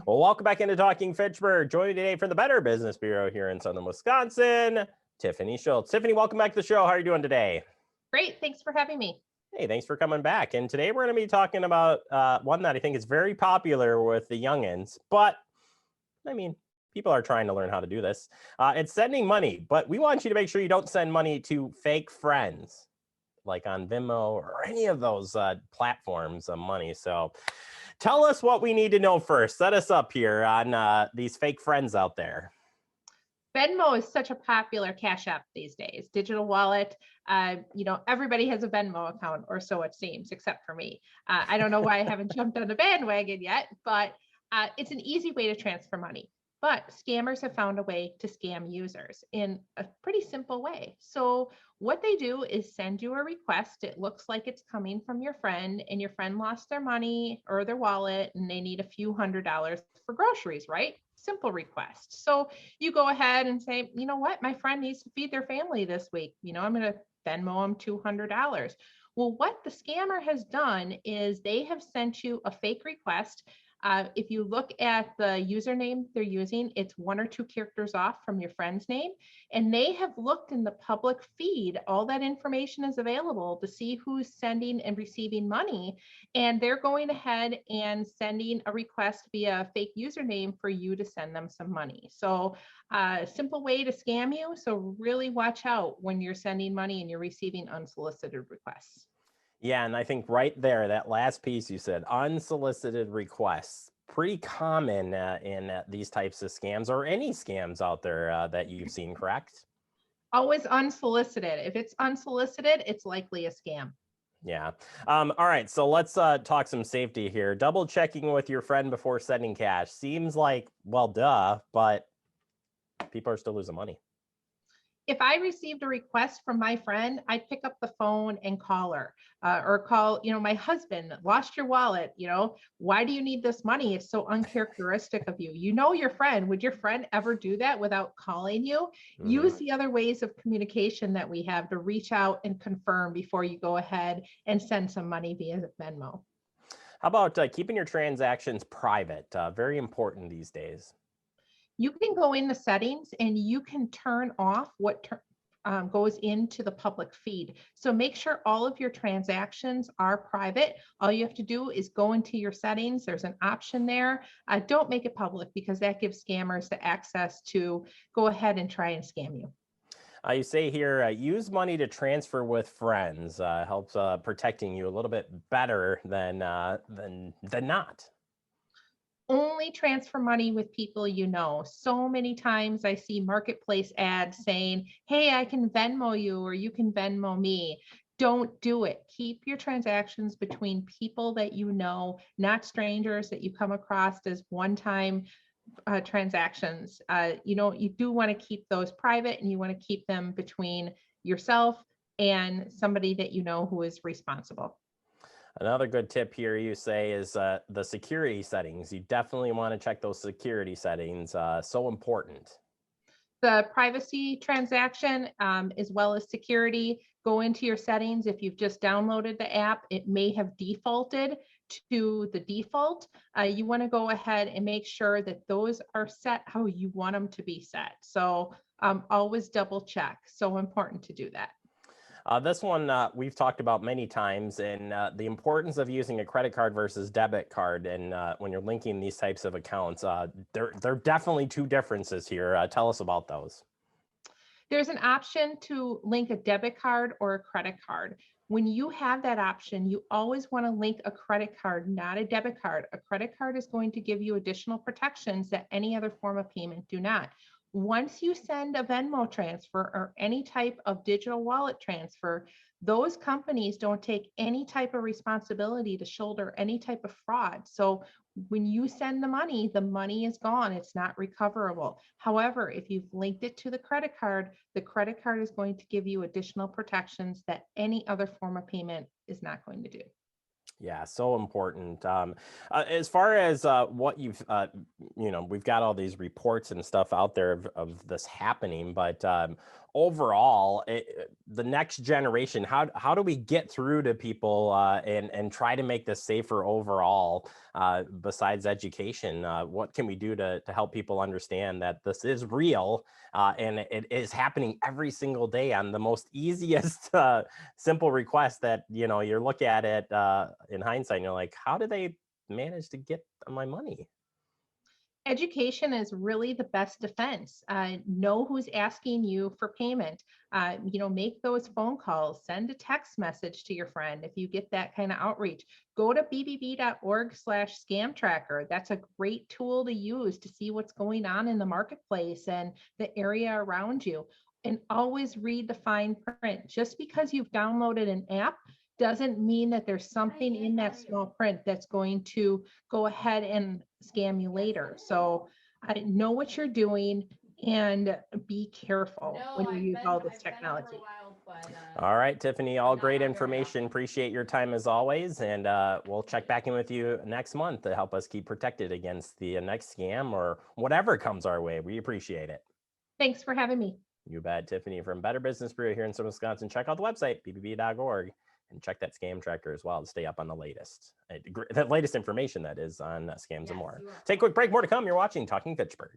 Well, welcome back into Talking Fitchburg. Joining today from the Better Business Bureau here in Southern Wisconsin, Tiffany Schultz. Tiffany, welcome back to the show. How are you doing today? Great. Thanks for having me. Hey, thanks for coming back. And today we're going to be talking about one that I think is very popular with the youngins, but I mean, people are trying to learn how to do this. It's sending money, but we want you to make sure you don't send money to fake friends, like on Venmo or any of those platforms of money. So tell us what we need to know first. Set us up here on these fake friends out there. Venmo is such a popular cash app these days. Digital wallet. Everybody has a Venmo account, or so it seems, except for me. I don't know why I haven't jumped on the bandwagon yet, but it's an easy way to transfer money. But scammers have found a way to scam users in a pretty simple way. So what they do is send you a request. It looks like it's coming from your friend, and your friend lost their money or their wallet, and they need a few $100s for groceries, right? Simple request. So you go ahead and say, you know what, my friend needs to feed their family this week. I'm going to Venmo them $200. Well, what the scammer has done is they have sent you a fake request. If you look at the username they're using, it's 1 or 2 characters off from your friend's name. And they have looked in the public feed. All that information is available to see who's sending and receiving money. And they're going ahead and sending a request via a fake username for you to send them some money. So a simple way to scam you. So really watch out when you're sending money and you're receiving unsolicited requests. Yeah, and I think right there, that last piece you said, unsolicited requests, pretty common in these types of scams or any scams out there that you've seen, correct? Always unsolicited. If it's unsolicited, it's likely a scam. Yeah. All right. So let's talk some safety here. Double checking with your friend before sending cash seems like, well, duh, but people are still losing money. If I received a request from my friend, I'd pick up the phone and call her or call, my husband lost your wallet. Why do you need this money? It's so uncharacteristic of you. You know your friend. Would your friend ever do that without calling you? Mm-hmm. Use the other ways of communication that we have to reach out and confirm before you go ahead and send some money via Venmo. How about keeping your transactions private? Very important these days. You can go in the settings and you can turn off what goes into the public feed. So make sure all of your transactions are private. All you have to do is go into your settings. There's an option there. Don't make it public because that gives scammers the access to go ahead and try and scam you. You say here, use money to transfer with friends. Helps protecting you a little bit better than not. Only transfer money with people you know. So many times I see marketplace ads saying, hey, I can Venmo you or you can Venmo me. Don't do it. Keep your transactions between people that you know, not strangers that you come across as one-time transactions. You do want to keep those private, and you want to keep them between yourself and somebody that you know who is responsible. Another good tip here you say is the security settings. You definitely want to check those security settings. So important. The privacy transaction, as well as security, go into your settings. If you've just downloaded the app, it may have defaulted to the default. You want to go ahead and make sure that those are set how you want them to be set. So always double check. So important to do that. This one we've talked about many times, and the importance of using a credit card versus debit card. And when you're linking these types of accounts, there are definitely two differences here. Tell us about those. There's an option to link a debit card or a credit card. When you have that option, you always want to link a credit card, not a debit card. A credit card is going to give you additional protections that any other form of payment do not. Once you send a Venmo transfer or any type of digital wallet transfer, those companies don't take any type of responsibility to shoulder any type of fraud. So when you send the money is gone. It's not recoverable. However, if you've linked it to the credit card is going to give you additional protections that any other form of payment is not going to do. Yeah, so important. As far as what you've, we've got all these reports and stuff out there of this happening, but overall, the next generation, how do we get through to people and try to make this safer overall, besides education? What can we do to help people understand that this is real, and it is happening every single day on the most easiest simple request that, you look at it in hindsight and you're like, how did they manage to get my money? Education is really the best defense. Know who's asking you for payment. Make those phone calls, send a text message to your friend if you get that kind of outreach. Go to bbb.org/scam tracker. That's a great tool to use to see what's going on in the marketplace and the area around you. And always read the fine print. Just because you've downloaded an app doesn't mean that there's something in that small print that's going to go ahead and scam you later. So I know what you're doing and be careful when you use all this technology. All right, Tiffany, all great information. Appreciate your time as always. And we'll check back in with you next month to help us keep protected against the next scam or whatever comes our way. We appreciate it. Thanks for having me. You bet. Tiffany from Better Business Bureau here in Southern Wisconsin. Check out the website, bbb.org, and check that scam tracker as well to stay up on the latest information that is on scams and more. Take a quick break. More to come. You're watching Talking Fitchburg.